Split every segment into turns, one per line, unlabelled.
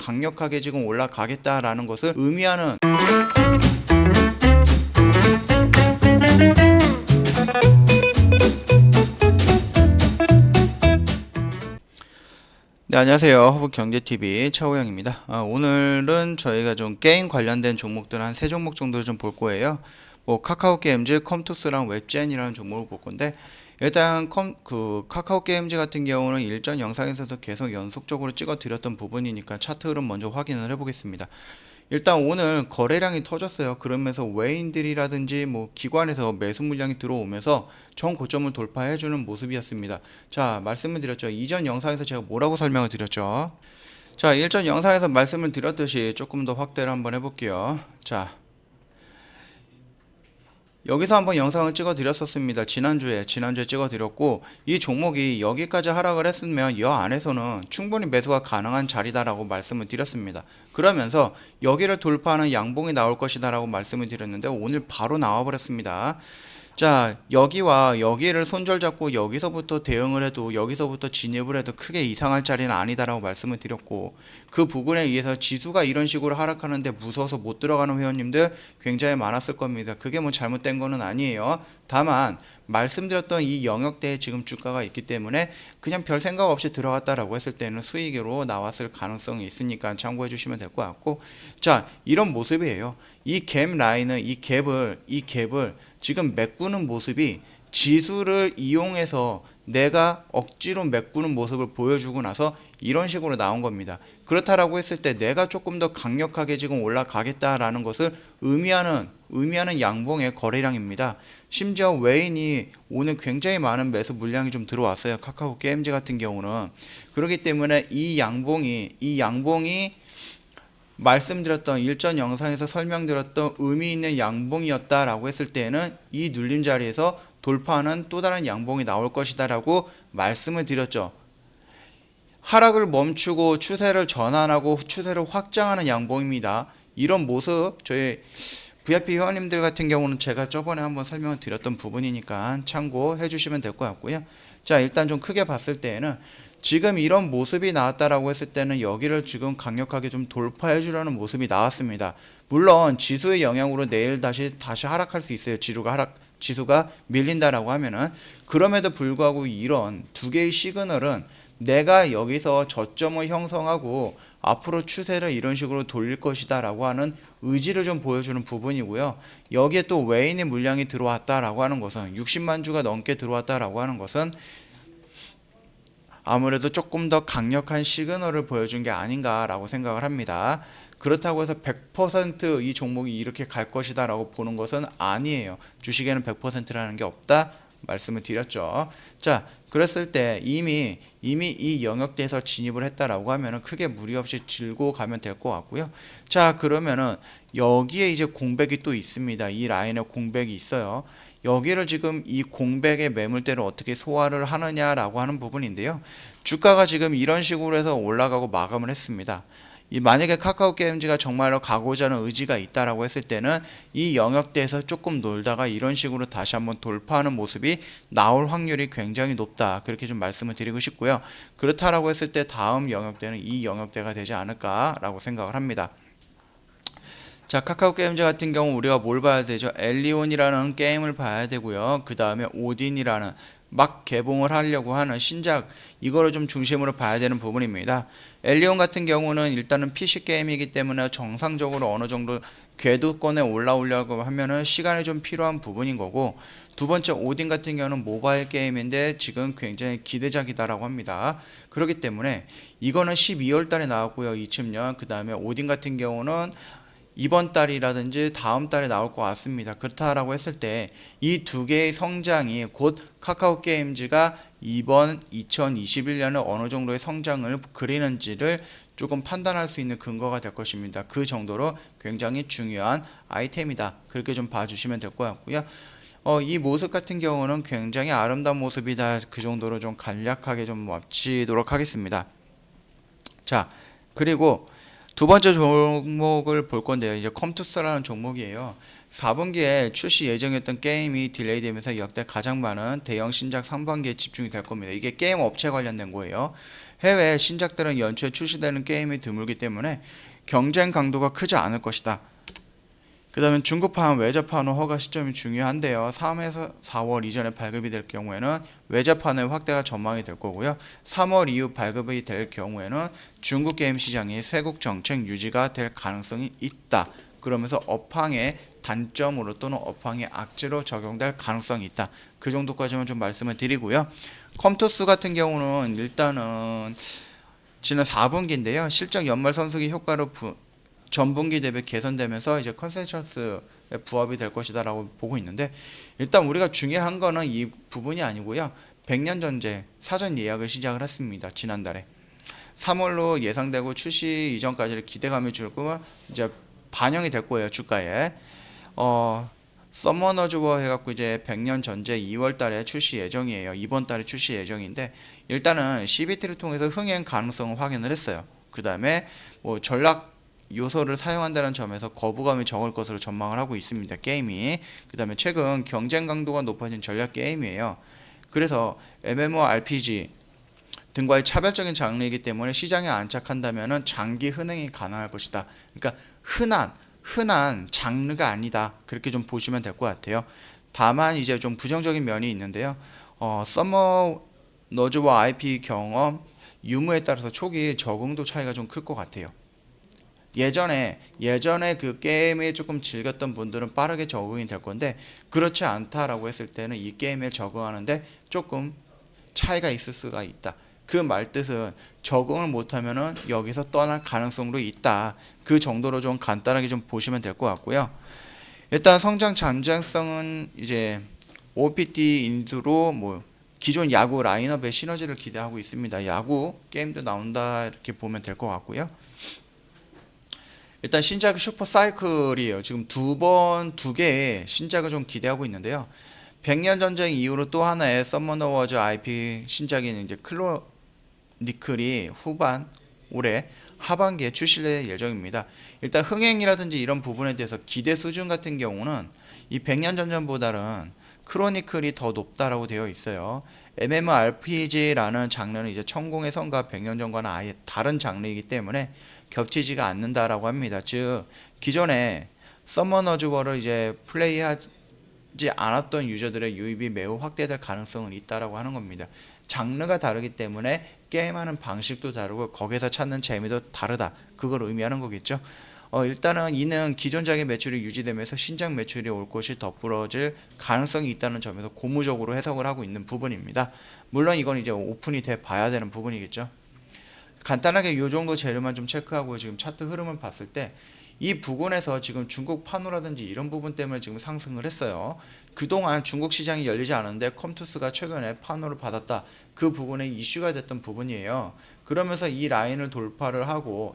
강력하게 지금 올라가겠다라는 것을 의미하는 네, 안녕하세요. 허브경제TV 차호영입니다. 오늘은 저희가 좀 게임 관련된 종목들 한 3종목 정도 좀 볼 거예요. 뭐 카카오게임즈, 컴투스랑 웹젠이라는 종목을 볼 건데, 일단 카카오게임즈 같은 경우는 일전 영상에서도 계속 연속적으로 찍어 드렸던 부분이니까 차트 흐름 먼저 확인을 해 보겠습니다. 일단 오늘 거래량이 터졌어요. 그러면서 외인들이라든지 뭐 기관에서 매수 물량이 들어오면서 전 고점을 돌파해주는 모습이었습니다. 자, 말씀을 드렸죠. 이전 영상에서 제가 뭐라고 설명을 드렸죠. 자, 일전 영상에서 말씀을 드렸듯이 조금 더 확대를 한번 해볼게요. 자, 여기서 한번 영상을 찍어 드렸었습니다. 지난주에 찍어 드렸고, 이 종목이 여기까지 하락을 했으면 이 안에서는 충분히 매수가 가능한 자리다라고 말씀을 드렸습니다. 그러면서 여기를 돌파하는 양봉이 나올 것이다 라고 말씀을 드렸는데, 오늘 바로 나와 버렸습니다. 자, 여기와 여기를 손절 잡고 여기서부터 대응을 해도, 여기서부터 진입을 해도 크게 이상할 자리는 아니다라고 말씀을 드렸고, 그 부분에 의해서 지수가 이런 식으로 하락하는데 무서워서 못 들어가는 회원님들 굉장히 많았을 겁니다. 그게 뭐 잘못된 거는 아니에요. 다만 말씀드렸던 이 영역대에 지금 주가가 있기 때문에 그냥 별 생각 없이 들어갔다라고 했을 때는 수익으로 나왔을 가능성이 있으니까 참고해 주시면 될 것 같고, 자, 이런 모습이에요. 이 갭 라인은 이 갭을 지금 메꾸는 모습이 지수를 이용해서 내가 억지로 메꾸는 모습을 보여주고 나서 이런 식으로 나온 겁니다. 그렇다라고 했을 때 내가 조금 더 강력하게 지금 올라가겠다라는 것을 의미하는 양봉의 거래량입니다. 심지어 외인이 오늘 굉장히 많은 매수 물량이 좀 들어왔어요. 카카오 게임즈 같은 경우는. 그렇기 때문에 이 양봉이 말씀드렸던 일전 영상에서 설명드렸던 의미 있는 양봉이었다라고 했을 때는 이 눌림 자리에서 돌파하는 또 다른 양봉이 나올 것이다 라고 말씀을 드렸죠. 하락을 멈추고 추세를 전환하고 추세를 확장하는 양봉입니다. 이런 모습 저희 VIP 회원님들 같은 경우는 제가 저번에 한번 설명을 드렸던 부분이니까 참고해 주시면 될 것 같고요. 자, 일단 좀 크게 봤을 때에는 지금 이런 모습이 나왔다라고 했을 때는 여기를 지금 강력하게 좀 돌파해 주려는 모습이 나왔습니다. 물론 지수의 영향으로 내일 다시 하락할 수 있어요. 지수가 밀린다라고 하면은. 그럼에도 불구하고 이런 두 개의 시그널은 내가 여기서 저점을 형성하고 앞으로 추세를 이런 식으로 돌릴 것이다 라고 하는 의지를 좀 보여주는 부분이고요. 여기에 또 외인의 물량이 들어왔다라고 하는 것은 60만 주가 넘게 들어왔다라고 하는 것은 아무래도 조금 더 강력한 시그널을 보여준 게 아닌가라고 생각을 합니다. 그렇다고 해서 100% 이 종목이 이렇게 갈 것이다 라고 보는 것은 아니에요. 주식에는 100%라는 게 없다 말씀을 드렸죠. 자, 그랬을 때 이미 이 영역대에서 진입을 했다라고 하면은 크게 무리 없이 들고 가면 될 것 같고요. 자, 그러면은 여기에 이제 공백이 또 있습니다. 이 라인에 공백이 있어요. 여기를 지금 이 공백의 매물대를 어떻게 소화를 하느냐라고 하는 부분인데요. 주가가 지금 이런 식으로 해서 올라가고 마감을 했습니다. 만약에 카카오게임즈가 정말로 가고자 하는 의지가 있다라고 했을 때는 이 영역대에서 조금 놀다가 이런 식으로 다시 한번 돌파하는 모습이 나올 확률이 굉장히 높다. 그렇게 좀 말씀을 드리고 싶고요. 그렇다라고 했을 때 다음 영역대는 이 영역대가 되지 않을까라고 생각을 합니다. 자, 카카오게임즈 같은 경우 우리가 뭘 봐야 되죠? 엘리온이라는 게임을 봐야 되고요. 그 다음에 오딘이라는 막 개봉을 하려고 하는 신작, 이거를 좀 중심으로 봐야 되는 부분입니다. 엘리온 같은 경우는 일단은 PC 게임이기 때문에 정상적으로 어느 정도 궤도권에 올라오려고 하면은 시간이 좀 필요한 부분인 거고, 두 번째 오딘 같은 경우는 모바일 게임인데 지금 굉장히 기대작이다라고 합니다. 그렇기 때문에 이거는 12월 달에 나왔고요. 2000년. 그 다음에 오딘 같은 경우는 이번 달이라든지 다음 달에 나올 것 같습니다. 그렇다라고 했을 때 이 두 개의 성장이 곧 카카오게임즈가 이번 2021년에 어느 정도의 성장을 그리는지를 조금 판단할 수 있는 근거가 될 것입니다. 그 정도로 굉장히 중요한 아이템이다. 그렇게 좀 봐주시면 될 것 같고요. 이 모습 같은 경우는 굉장히 아름다운 모습이다. 그 정도로 좀 간략하게 좀 마치도록 하겠습니다. 자, 그리고 두 번째 종목을 볼 건데요. 이제 컴투스라는 종목이에요. 4분기에 출시 예정이었던 게임이 딜레이 되면서 역대 가장 많은 대형 신작 상반기에 집중이 될 겁니다. 이게 게임 업체 관련된 거예요. 해외 신작들은 연초에 출시되는 게임이 드물기 때문에 경쟁 강도가 크지 않을 것이다. 그 다음에 중국판 외자판호 허가 시점이 중요한데요. 3에서 4월 이전에 발급이 될 경우에는 외자판의 확대가 전망이 될 거고요. 3월 이후 발급이 될 경우에는 중국 게임 시장이 쇄국 정책 유지가 될 가능성이 있다. 그러면서 업황의 단점으로 또는 업황의 악재로 적용될 가능성이 있다. 그 정도까지만 좀 말씀을 드리고요. 컴투스 같은 경우는 일단은 지난 4분기인데요. 실적 연말 선순위 효과로 전분기 대비 개선되면서 이제 컨센서스에 부합이 될 것이다라고 보고 있는데, 일단 우리가 중요한 거는 이 부분이 아니고요. 100년 전제 사전 예약을 시작을 했습니다. 지난달에 3월로 예상되고 출시 이전까지 기대감이 줄 거면 이제 반영이 될 거예요, 주가에. 서머너즈워 해갖고 이제 100년 전제 2월 달에 출시 예정이에요. 이번 달에 출시 예정인데, 일단은 CBT를 통해서 흥행 가능성을 확인을 했어요. 그 다음에 뭐 전략 요소를 사용한다는 점에서 거부감이 적을 것으로 전망을 하고 있습니다. 게임이. 그 다음에 최근 경쟁 강도가 높아진 전략 게임이에요. 그래서 MMORPG 등과의 차별적인 장르이기 때문에 시장에 안착한다면 장기 흔행이 가능할 것이다. 그러니까 흔한 장르가 아니다. 그렇게 좀 보시면 될 것 같아요. 다만 이제 좀 부정적인 면이 있는데요. 서머너즈와 IP 경험 유무에 따라서 초기 적응도 차이가 좀 클 것 같아요. 예전에 그 게임에 조금 즐겼던 분들은 빠르게 적응이 될 건데, 그렇지 않다라고 했을 때는 이 게임에 적응하는데 조금 차이가 있을 수가 있다. 그 말뜻은 적응을 못하면은 여기서 떠날 가능성도 있다. 그 정도로 좀 간단하게 좀 보시면 될 것 같고요. 일단 성장 잠재성은 이제 OPT 인수로 뭐 기존 야구 라인업의 시너지를 기대하고 있습니다. 야구 게임도 나온다 이렇게 보면 될 것 같고요. 일단 신작 슈퍼 사이클이에요. 지금 두 개의 신작을 좀 기대하고 있는데요. 100년 전쟁 이후로 또 하나의 서머너워즈 IP 신작인 이제 클로니클이 올해 하반기에 출시될 예정입니다. 일단 흥행이라든지 이런 부분에 대해서 기대 수준 같은 경우는 이 100년 전쟁보다는 크로니클이 더 높다라고 되어 있어요. MMORPG라는 장르는 이제 천공의 성과 100년 전과는 아예 다른 장르이기 때문에 겹치지가 않는다라고 합니다. 즉 기존에 서머너즈 월을 이제 플레이하지 않았던 유저들의 유입이 매우 확대될 가능성은 있다라고 하는 겁니다. 장르가 다르기 때문에 게임하는 방식도 다르고 거기서 찾는 재미도 다르다. 그걸 의미하는 거겠죠. 일단은 이는 기존작의 매출이 유지되면서 신작 매출이 올 것이 덧불어질 가능성이 있다는 점에서 고무적으로 해석을 하고 있는 부분입니다. 물론 이건 이제 오픈이 돼 봐야 되는 부분이겠죠. 간단하게 이 정도 재료만 좀 체크하고 지금 차트 흐름을 봤을 때 이 부분에서 지금 중국 판호라든지 이런 부분 때문에 지금 상승을 했어요. 그동안 중국 시장이 열리지 않았는데 컴투스가 최근에 판호를 받았다. 그 부분에 이슈가 됐던 부분이에요. 그러면서 이 라인을 돌파하고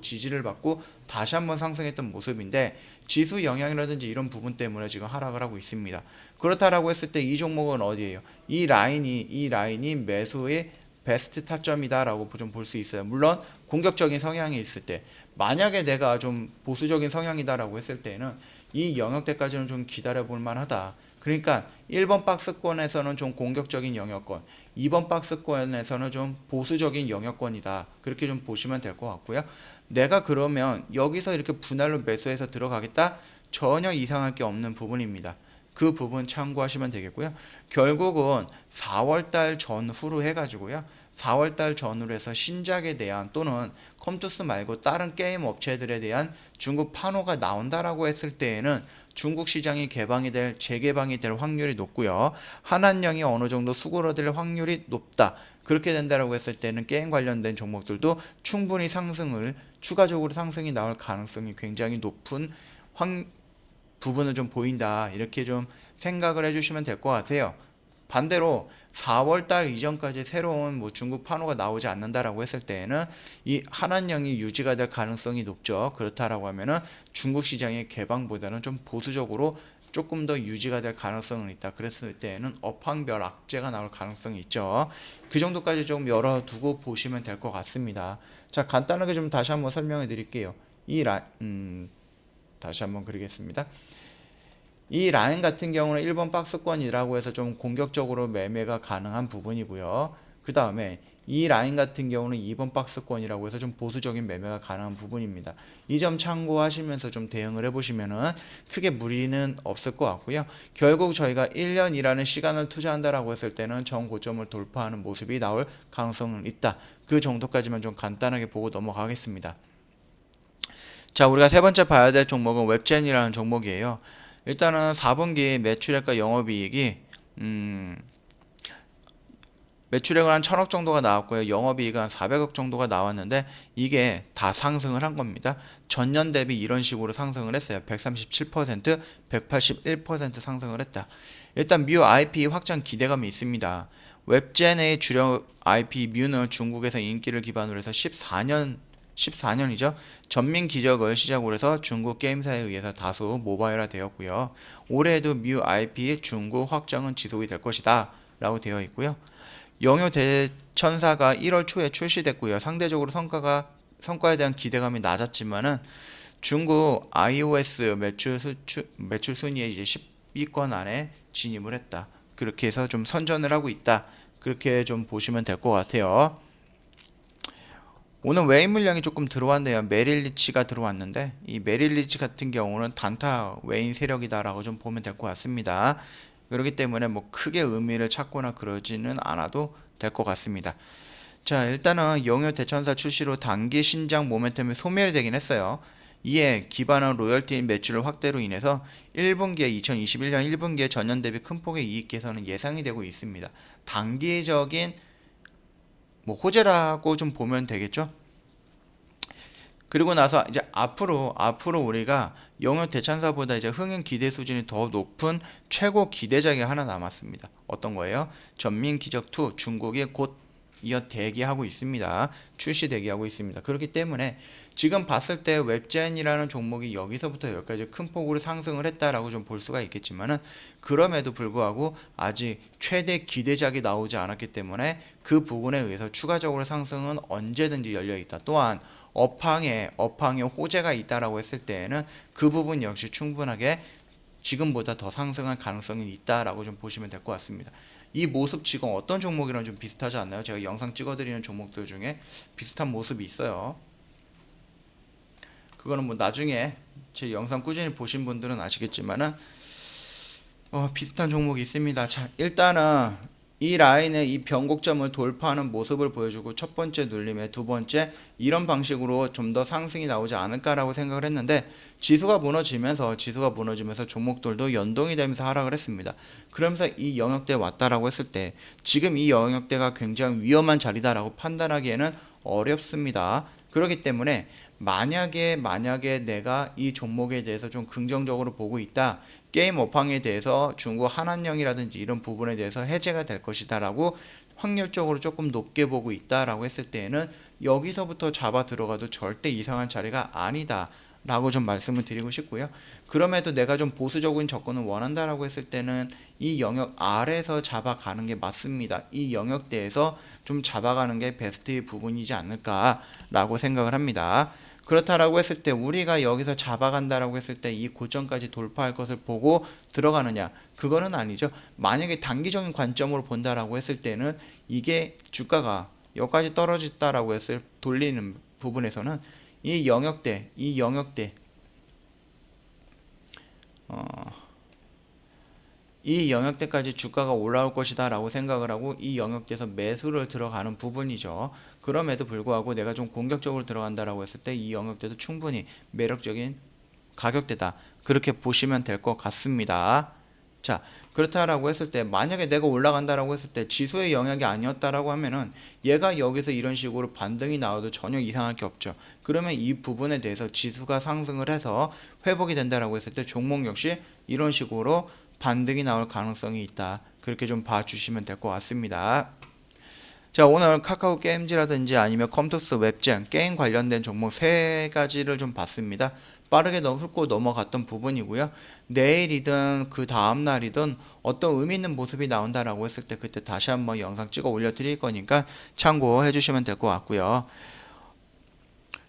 지지를 받고 다시 한번 상승했던 모습인데, 지수 영향이라든지 이런 부분 때문에 지금 하락을 하고 있습니다. 그렇다라고 했을 때 이 종목은 어디예요? 이 라인이 매수의 베스트 타점이다라고 좀 볼 수 있어요. 물론 공격적인 성향이 있을 때, 만약에 내가 좀 보수적인 성향이다라고 했을 때는 이 영역대까지는 좀 기다려 볼 만하다. 그러니까 1번 박스권에서는 좀 공격적인 영역권, 2번 박스권에서는 좀 보수적인 영역권이다. 그렇게 좀 보시면 될 것 같고요. 내가 그러면 여기서 이렇게 분할로 매수해서 들어가겠다? 전혀 이상할 게 없는 부분입니다. 그 부분 참고하시면 되겠고요. 결국은 4월달 전후로 해가지고요. 4월달 전후로 해서 신작에 대한 또는 컴투스 말고 다른 게임 업체들에 대한 중국 판호가 나온다라고 했을 때에는 중국 시장이 재개방이 될 확률이 높고요. 한한령이 어느 정도 수그러들 확률이 높다. 그렇게 된다라고 했을 때는 게임 관련된 종목들도 충분히 추가적으로 상승이 나올 가능성이 굉장히 높은 부분을 좀 보인다. 이렇게 좀 생각을 해주시면 될 것 같아요. 반대로 4월달 이전까지 새로운 중국 판호가 나오지 않는다라고 했을 때에는 이 한한령이 유지가 될 가능성이 높죠. 그렇다라고 하면은 중국 시장의 개방보다는 좀 보수적으로 조금 더 유지가 될 가능성은 있다. 그랬을 때에는 업황별 악재가 나올 가능성이 있죠. 그 정도까지 좀 열어두고 보시면 될 것 같습니다. 자, 간단하게 좀 다시 한번 설명해 드릴게요. 다시 한번 그리겠습니다. 이 라인 같은 경우는 1번 박스권이라고 해서 좀 공격적으로 매매가 가능한 부분이고요. 그 다음에 이 라인 같은 경우는 2번 박스권이라고 해서 좀 보수적인 매매가 가능한 부분입니다. 이 점 참고하시면서 좀 대응을 해보시면은 크게 무리는 없을 것 같고요. 결국 저희가 1년이라는 시간을 투자한다라고 했을 때는 전 고점을 돌파하는 모습이 나올 가능성은 있다. 그 정도까지만 좀 간단하게 보고 넘어가겠습니다. 자, 우리가 세 번째 봐야 될 종목은 웹젠이라는 종목이에요. 일단은 4분기 매출액과 영업이익이 매출액은 한 1000억 정도가 나왔고요. 영업이익은 한 400억 정도가 나왔는데 이게 다 상승을 한 겁니다. 전년 대비 이런 식으로 상승을 했어요. 137%, 181% 상승을 했다. 일단 뮤 IP 확장 기대감이 있습니다. 웹젠의 주력 IP 뮤는 중국에서 인기를 기반으로 해서 14년이죠. 전민 기적을 시작으로 해서 중국 게임사에 의해서 다수 모바일화 되었고요. 올해에도 뮤 IP 중국 확장은 지속이 될 것이다 라고 되어 있고요. 영요 대천사가 1월 초에 출시됐고요. 상대적으로 성과에 대한 기대감이 낮았지만은 중국 iOS 매출 순위에 이제 10위권 안에 진입을 했다. 그렇게 해서 좀 선전을 하고 있다. 그렇게 좀 보시면 될 것 같아요. 오늘 외인 물량이 조금 들어왔네요. 메릴 리치가 들어왔는데 이 메릴 리치 같은 경우는 단타 외인 세력이다라고 좀 보면 될 것 같습니다. 그렇기 때문에 뭐 크게 의미를 찾거나 그러지는 않아도 될 것 같습니다. 자, 일단은 영요 대천사 출시로 단기 신장 모멘텀이 소멸되긴 했어요. 이에 기반한 로열티 매출 확대로 인해서 2021년 1분기에 전년 대비 큰 폭의 이익 개선은 예상이 되고 있습니다. 단기적인 호재라고 좀 보면 되겠죠. 그리고 나서 이제 앞으로 우리가 영역 대천사보다 이제 흥행 기대 수준이 더 높은 최고 기대작이 하나 남았습니다. 어떤 거예요? 전민 기적 2 중국이 곧 이어 대기하고 있습니다. 출시 대기하고 있습니다. 그렇기 때문에 지금 봤을 때 웹젠이라는 종목이 여기서부터 여기까지 큰 폭으로 상승을 했다라고 좀 볼 수가 있겠지만은 그럼에도 불구하고 아직 최대 기대작이 나오지 않았기 때문에 그 부분에 의해서 추가적으로 상승은 언제든지 열려 있다. 또한 업황에 호재가 있다라고 했을 때에는 그 부분 역시 충분하게 지금보다 더 상승할 가능성이 있다라고 좀 보시면 될 것 같습니다. 이 모습 지금 어떤 종목이랑 좀 비슷하지 않나요? 제가 영상 찍어드리는 종목들 중에 비슷한 모습이 있어요. 그거는 뭐 나중에 제 영상 꾸준히 보신 분들은 아시겠지만은 비슷한 종목이 있습니다. 자, 일단은 이 라인의 이 변곡점을 돌파하는 모습을 보여주고 첫 번째 눌림에 두 번째 이런 방식으로 좀 더 상승이 나오지 않을까라고 생각을 했는데 지수가 무너지면서 종목들도 연동이 되면서 하락을 했습니다. 그러면서 이 영역대에 왔다라고 했을 때 지금 이 영역대가 굉장히 위험한 자리다라고 판단하기에는 어렵습니다. 그렇기 때문에 만약에 내가 이 종목에 대해서 좀 긍정적으로 보고 있다. 게임 업황에 대해서 중국 한한령이라든지 이런 부분에 대해서 해제가 될 것이다 라고 확률적으로 조금 높게 보고 있다 라고 했을 때에는 여기서부터 잡아 들어가도 절대 이상한 자리가 아니다 라고 좀 말씀을 드리고 싶고요. 그럼에도 내가 좀 보수적인 접근을 원한다라고 했을 때는 이 영역 아래에서 잡아가는 게 맞습니다. 이 영역대에서 좀 잡아가는 게 베스트의 부분이지 않을까라고 생각을 합니다. 그렇다라고 했을 때 우리가 여기서 잡아간다라고 했을 때 이 고점까지 돌파할 것을 보고 들어가느냐, 그거는 아니죠. 만약에 단기적인 관점으로 본다라고 했을 때는 이게 주가가 여기까지 떨어졌다라고 했을 돌리는 부분에서는 이 영역대 이 영역대까지 주가가 올라올 것이다 라고 생각을 하고 이 영역대에서 매수를 들어가는 부분이죠. 그럼에도 불구하고 내가 좀 공격적으로 들어간다라고 했을 때 이 영역대도 충분히 매력적인 가격대다, 그렇게 보시면 될 것 같습니다. 자, 그렇다라고 했을 때 만약에 내가 올라간다라고 했을 때 지수의 영역이 아니었다라고 하면은 얘가 여기서 이런 식으로 반등이 나와도 전혀 이상할 게 없죠. 그러면 이 부분에 대해서 지수가 상승을 해서 회복이 된다라고 했을 때 종목 역시 이런 식으로 반등이 나올 가능성이 있다. 그렇게 좀 봐주시면 될 것 같습니다. 자, 오늘 카카오 게임즈라든지 아니면 컴투스 웹젠 게임 관련된 종목 세 가지를 좀 봤습니다. 빠르게 훑고 넘어갔던 부분이고요. 내일이든 그 다음 날이든 어떤 의미 있는 모습이 나온다라고 했을 때 그때 다시 한번 영상 찍어 올려드릴 거니까 참고해 주시면 될 것 같고요.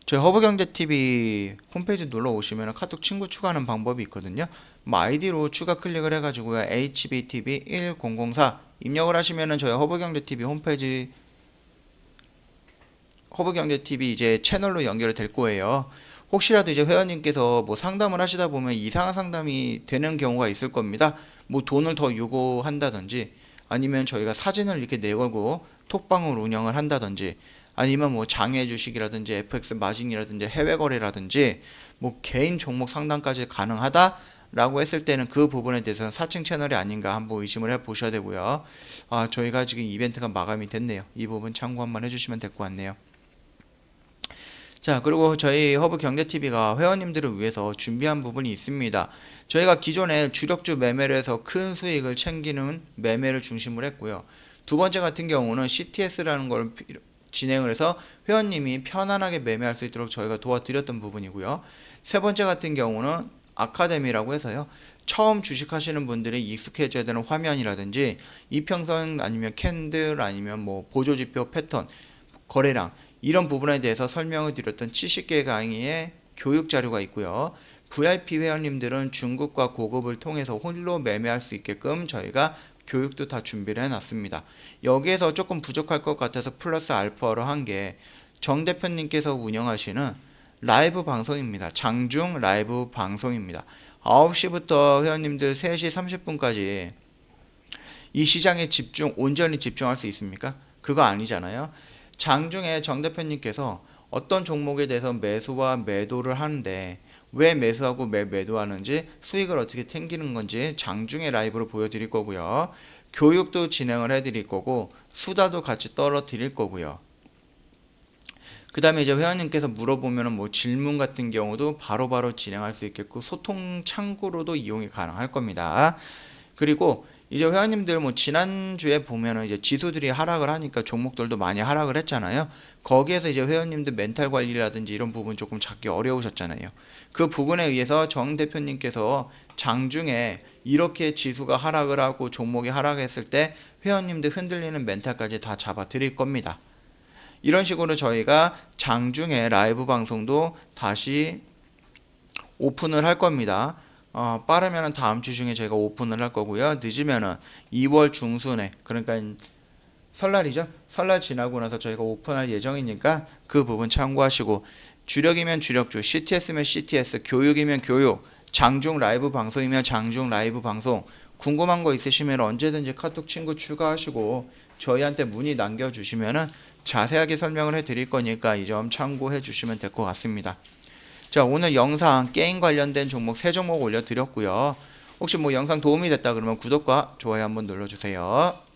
저희 허브경제TV 홈페이지 놀러 오시면 카톡 친구 추가하는 방법이 있거든요. 아이디로 추가 클릭을 해가지고요. HBTV1004 입력을 하시면은 저희 허브경제TV 홈페이지 허브경제TV 이제 채널로 연결이 될 거예요. 혹시라도 이제 회원님께서 뭐 상담을 하시다 보면 이상한 상담이 되는 경우가 있을 겁니다. 뭐 돈을 더 요구한다든지 아니면 저희가 사진을 이렇게 내걸고 톡방을 운영을 한다든지 아니면 뭐 장외 주식이라든지 FX 마진이라든지 해외 거래라든지 뭐 개인 종목 상담까지 가능하다라고 했을 때는 그 부분에 대해서는 사칭 채널이 아닌가 한번 의심을 해 보셔야 되고요. 저희가 지금 이벤트가 마감이 됐네요. 이 부분 참고 한번 해주시면 될 것 같네요. 자, 그리고 저희 허브경제TV가 회원님들을 위해서 준비한 부분이 있습니다. 저희가 기존에 주력주 매매를 해서 큰 수익을 챙기는 매매를 중심으로 했고요. 두 번째 같은 경우는 CTS라는 걸 진행을 해서 회원님이 편안하게 매매할 수 있도록 저희가 도와드렸던 부분이고요. 세 번째 같은 경우는 아카데미라고 해서요. 처음 주식하시는 분들이 익숙해져야 되는 화면이라든지 이평선 아니면 캔들 아니면 뭐 보조지표 패턴 거래량 이런 부분에 대해서 설명을 드렸던 70개 강의의 교육 자료가 있고요. VIP 회원님들은 중급과 고급을 통해서 홀로 매매할 수 있게끔 저희가 교육도 다 준비를 해놨습니다. 여기에서 조금 부족할 것 같아서 플러스 알파로 한 게 정 대표님께서 운영하시는 라이브 방송입니다. 장중 라이브 방송입니다. 9시부터 회원님들 3시 30분까지 이 시장에 온전히 집중할 수 있습니까? 그거 아니잖아요. 장중에 정 대표님께서 어떤 종목에 대해서 매수와 매도를 하는데 왜 매수하고 왜 매도하는지 수익을 어떻게 챙기는 건지 장중에 라이브로 보여드릴 거고요. 교육도 진행을 해드릴 거고 수다도 같이 떨어드릴 거고요. 그 다음에 이제 회원님께서 물어보면 뭐 질문 같은 경우도 바로바로 진행할 수 있겠고 소통 창구로도 이용이 가능할 겁니다. 그리고 이제 회원님들 뭐 지난주에 보면은 이제 지수들이 하락을 하니까 종목들도 많이 하락을 했잖아요. 거기에서 이제 회원님들 멘탈 관리라든지 이런 부분 조금 잡기 어려우셨잖아요. 그 부분에 의해서 정 대표님께서 장중에 이렇게 지수가 하락을 하고 종목이 하락했을 때 회원님들 흔들리는 멘탈까지 다 잡아 드릴 겁니다. 이런 식으로 저희가 장중에 라이브 방송도 다시 오픈을 할 겁니다. 빠르면은 다음 주 중에 저희가 오픈을 할 거고요. 늦으면은 2월 중순에 그러니까 설날이죠. 설날 지나고 나서 저희가 오픈할 예정이니까 그 부분 참고하시고 주력이면 주력주, CTS면 CTS, 교육이면 교육, 장중 라이브 방송이면 장중 라이브 방송 궁금한 거 있으시면 언제든지 카톡 친구 추가하시고 저희한테 문의 남겨주시면은 자세하게 설명을 해드릴 거니까 이 점 참고해 주시면 될 것 같습니다. 자, 오늘 영상 게임 관련된 종목 3종목 올려드렸고요. 혹시 뭐 영상 도움이 됐다 그러면 구독과 좋아요 한번 눌러주세요.